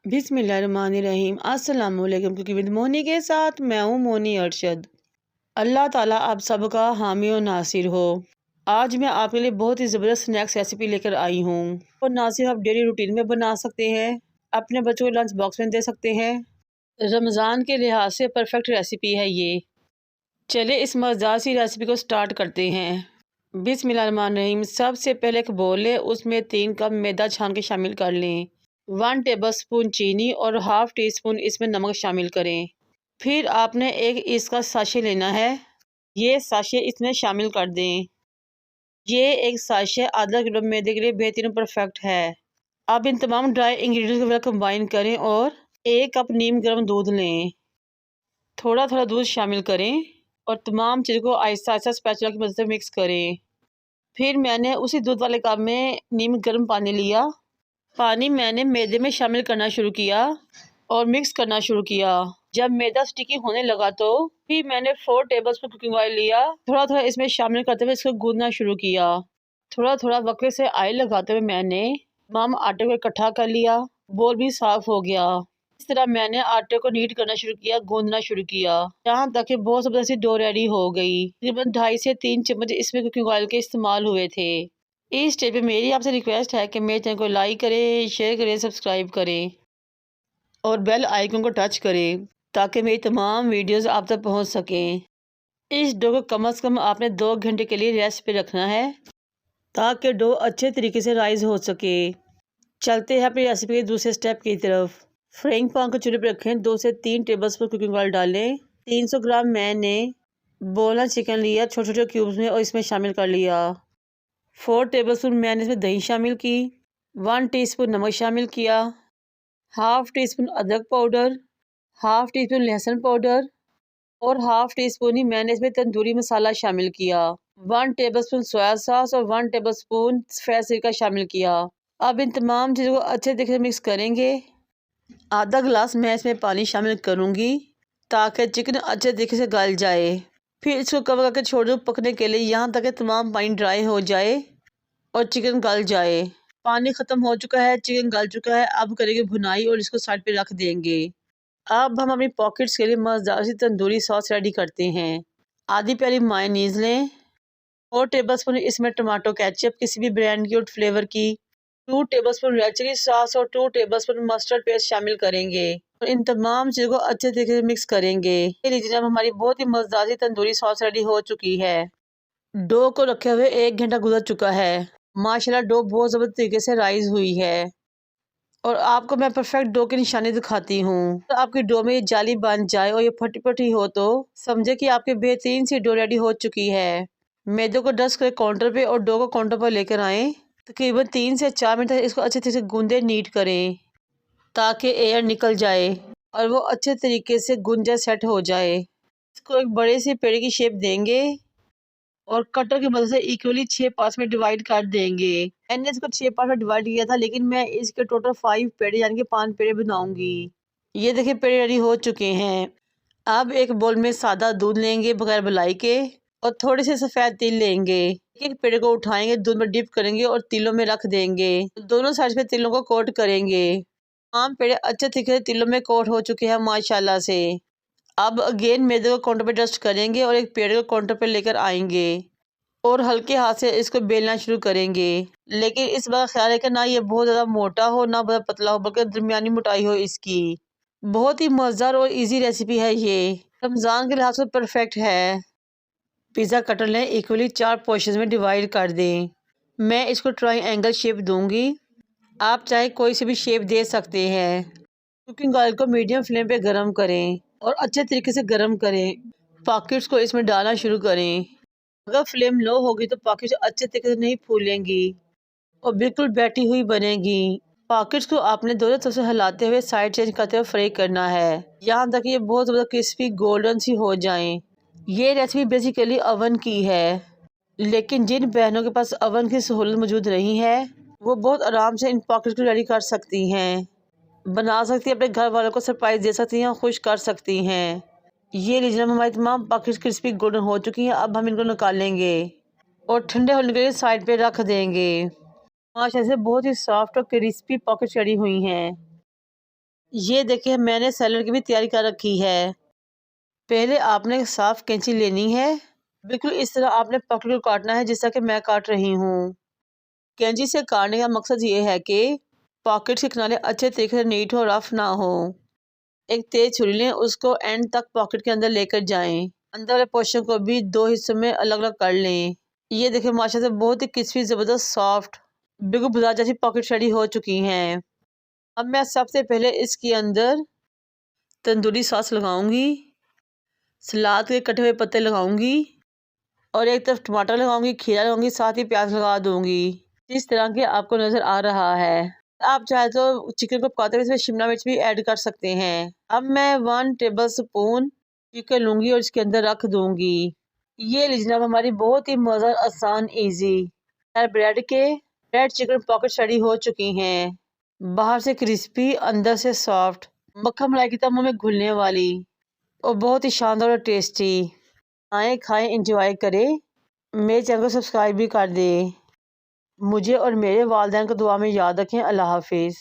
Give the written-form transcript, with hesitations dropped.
बिस्मिल्लाहिर्रहमानिर्रहीम। अस्सलाम वालेकुम। कुकिंग विद मोनी के साथ मैं हूँ मोनी अरशद। अल्लाह ताला आप सबका हामी और नासिर हो। आज मैं आपके लिए बहुत ही ज़बरदस्त स्नैक्स रेसिपी लेकर आई हूँ और ना सिर्फ आप डेली रूटीन में बना सकते हैं, अपने बच्चों को लंच बॉक्स में दे सकते हैं। रमज़ान के लिहाज से परफेक्ट रेसिपी है ये। चले इस मज़ेदार सी रेसिपी को स्टार्ट करते हैं। बिस्मिल्लाहिर्रहमानिर्रहीम। सबसे पहले एक बोल लें, उसमें 3 कप मैदा छान के शामिल कर लें। 1 टेबलस्पून चीनी और हाफ़ टी स्पून इसमें नमक शामिल करें। फिर आपने एक इसका साशे लेना है, ये साशे इसमें शामिल कर दें। ये एक साशे आधा किलो मैदे के लिए बेहतरीन परफेक्ट है। अब इन तमाम ड्राई इंग्रेडिएंट्स को कंबाइन करें और 1 कप नीम गर्म दूध लें। थोड़ा थोड़ा दूध शामिल करें और तमाम चीज़ों को आहिस्ता आहिस्ता स्पैचुला की मदद से मिक्स करें। फिर मैंने उसी दूध वाले कप में नीम गर्म पानी लिया। पानी मैंने मैदे में शामिल करना शुरू किया और मिक्स करना शुरू किया। जब मैदा स्टिकी होने लगा तो फिर मैंने 4 टेबलस्पून कुकिंग ऑयल लिया। थोड़ा थोड़ा इसमें शामिल करते हुए इसको गूंदना शुरू किया। थोड़ा थोड़ा वक्र से ऑयल लगाते हुए मैंने तमाम आटे को इकट्ठा कर लिया। बोल भी साफ हो गया। इस तरह मैंने आटे को नीट करना शुरू किया, गूंदना शुरू किया, यहाँ तक कि बहुत ज़बरदस्ती डो रेडी हो गई। तकरीबन 2.5 से 3 चम्मच इसमें कुकिंग ऑयल के इस्तेमाल हुए थे। इस स्टेज पे मेरी आपसे रिक्वेस्ट है कि मेरे चैनल को लाइक करें, शेयर करें, सब्सक्राइब करें और बेल आइकन को टच करें ताकि मेरी तमाम वीडियोस आप तक पहुंच सकें। इस डो को कम से कम आपने 2 घंटे के लिए रेस्ट पे रखना है ताकि डो अच्छे तरीके से राइज हो सके। चलते हैं अपनी रेसिपी के दूसरे स्टेप की तरफ। फ्राइंग पैन को चूल्हे पर रखें। 2 से 3 टेबलस्पून कुकिंग ऑयल डालें। 300 ग्राम मैंने बोला चिकन लिया छोटे छोटे क्यूब्स में और इसमें शामिल कर लिया। 4 टेबलस्पून मैंने इसमें दही शामिल की। 1 टीस्पून नमक शामिल किया। हाफ़ टी स्पून अदरक पाउडर, हाफ़ टी स्पून लहसुन पाउडर और हाफ़ टी स्पून ही मैंने इसमें तंदूरी मसाला शामिल किया। 1 टेबलस्पून सोया सॉस और 1 टेबलस्पून सफ़ेद सिरका शामिल किया। अब इन तमाम चीज़ों को अच्छे तरीके से मिक्स करेंगे। आधा गिलास मैं इसमें पानी शामिल करूँगी ताकि चिकन अच्छे तरीके से गल जाए। फिर इसको कवर करके छोड़ दूँ पकने के लिए, यहाँ तक कि तमाम पानी ड्राई हो जाए और चिकन गल जाए। पानी ख़त्म हो चुका है, चिकन गल चुका है। अब करेंगे भुनाई और इसको साइड पे रख देंगे। अब हम अपनी पॉकेट्स के लिए मज़ेदार सी तंदूरी सॉस रेडी करते हैं। आधी प्याली मायोनीज़ लें। 4 टेबलस्पून इसमें टमाटो केचप किसी भी ब्रांड की और फ्लेवर की। 2 टेबलस्पून रेड चिली सॉस और 2 टेबलस्पून मस्टर्ड पेस्ट शामिल करेंगे और इन तमाम चीज़ों को अच्छे तरीके से मिक्स करेंगे। ये लीजिए, अब हमारी बहुत ही मज़ेदार सी तंदूरी सॉस रेडी हो चुकी है। डो को रखे हुए 1 घंटा गुजर चुका है। माशाल्लाह डो बहुत ज़बरदस्त तरीके से राइज हुई है और आपको मैं परफेक्ट डो की निशानी दिखाती हूँ। तो आपकी डो में ये जाली बन जाए और ये फटी फटी हो तो समझे कि आपकी बेहतरीन सी डो रेडी हो चुकी है। मैदे को डस्ट कर काउंटर पे और डो को काउंटर पर लेकर आएँ। तकरीबन 3 से 4 मिनट तक इसको अच्छे तरीके से गूंदे, नीट करें ताकि एयर निकल जाए और वो अच्छे तरीके से गूंज जाए, सेट हो जाए। इसको एक बड़े से पेड़े की शेप देंगे और कटर की मदद से इक्वली 6 पार्ट्स में डिवाइड कर देंगे। मैंने इसको 6 पार्ट में डिवाइड किया था, लेकिन मैं इसके टोटल 5 पेड़े यानी कि 5 पेड़े बनाऊंगी। ये देखिए पेड़े रेडी हो चुके हैं। अब एक बोल में सादा दूध लेंगे बगैर मलाई के और थोड़े से सफ़ेद तिल लेंगे। एक पेड़े को उठाएंगे, दूध में डिप करेंगे और तिलों में रख देंगे। दोनों साइड पे तिलों को कोट करेंगे। तमाम पेड़े अच्छे तरीके से तिलों में कोट हो चुके हैं माशाल्लाह से। अब अगेन मैदे को काउंटर पे डस्ट करेंगे और एक पेड़ को काउंटर पे लेकर आएंगे और हल्के हाथ से इसको बेलना शुरू करेंगे। लेकिन इस बार ख्याल रखें ना ये बहुत ज़्यादा मोटा हो ना बहुत पतला हो, बल्कि दरमियानी मोटाई हो इसकी। बहुत ही मज़ेदार और इजी रेसिपी है ये। रमज़ान के लिहाज से परफेक्ट है। पिज़्ज़ा कटर लें, इक्वली 4 पोर्शंस में डिवाइड कर दें। मैं इसको ट्रायंगल शेप दूंगी, आप चाहे कोई सी भी शेप दे सकते हैं। कुकिंग ऑयल को मीडियम फ्लेम पे गरम करें और अच्छे तरीके से गरम करें। पॉकेट्स को इसमें डालना शुरू करें। अगर फ्लेम लो होगी तो पॉकेट्स अच्छे तरीके से नहीं फूलेंगी और बिल्कुल बैठी हुई बनेगी। पॉकेट्स को आपने दोनों तरफ से हिलाते हुए साइड चेंज करते हुए फ्राई करना है, यहाँ तक ये बहुत ज़्यादा क्रिस्पी गोल्डन सी हो जाएं। ये रेसिपी बेसिकली ओवन की है, लेकिन जिन बहनों के पास ओवन की सहूलत मौजूद नहीं है वो बहुत आराम से इन पॉकेट्स को रेडी कर सकती हैं, बना सकती हैं, अपने घर वालों को सरप्राइज़ दे सकती हैं और खुश कर सकती हैं। ये लीजिए, हमारी तमाम पॉकेट्स क्रिस्पी गोल्डन हो चुकी हैं। अब हम इनको निकालेंगे और ठंडे होने के लिए साइड पे रख देंगे। माशाल्लाह से बहुत ही सॉफ्ट और क्रिस्पी पॉकेट्स रेडी हुई हैं। ये देखिए मैंने सैलड की भी तैयारी कर रखी है। पहले आपने साफ कैंची लेनी है। बिल्कुल इस तरह आपने पकड़ कर काटना है जैसा कि मैं काट रही हूँ। कैंची से काटने का मकसद ये है कि पॉकेट के किनारे अच्छे तरीके से नीट हो, रफ ना हो। एक तेज छुरी लें, उसको एंड तक पॉकेट के अंदर लेकर जाएं। अंदर वाले पोर्शन को भी 2 हिस्सों में अलग अलग कर लें। ये देखिए माशाल्लाह से बहुत ही क्रिस्पी, ज़बरदस्त, सॉफ्ट, बिल्कुल बाजार जैसी पॉकेट रेडी हो चुकी हैं। अब मैं सबसे पहले इसके अंदर तंदूरी सॉस लगाऊंगी, सलाद के कटे हुए पत्ते लगाऊंगी और एक तरफ टमाटर लगाऊंगी, खीरा लगाऊंगी, साथ ही प्याज लगा दूंगी जिस तरह के आपको नज़र आ रहा है। आप चाहे तो चिकन को पकाते हुए इसमें शिमला मिर्च भी ऐड कर सकते हैं। अब मैं 1 टेबल स्पून चिकन लूंगी और इसके अंदर रख दूंगी। ये लीजिए जनाब हमारी बहुत ही मज़ेदार, आसान, easy bread chicken pocket ready हो चुकी हैं। बाहर से क्रिस्पी, अंदर से सॉफ्ट, मक्खन मलाई की तरह मुंह में घुलने वाली और बहुत ही शानदार और टेस्टी। आए, खाएं, इंजॉय करें। मेरे चैनल को सब्सक्राइब भी कर दें। मुझे और मेरे वालिदैन को दुआ में याद रखें। अल्लाह हाफिज़।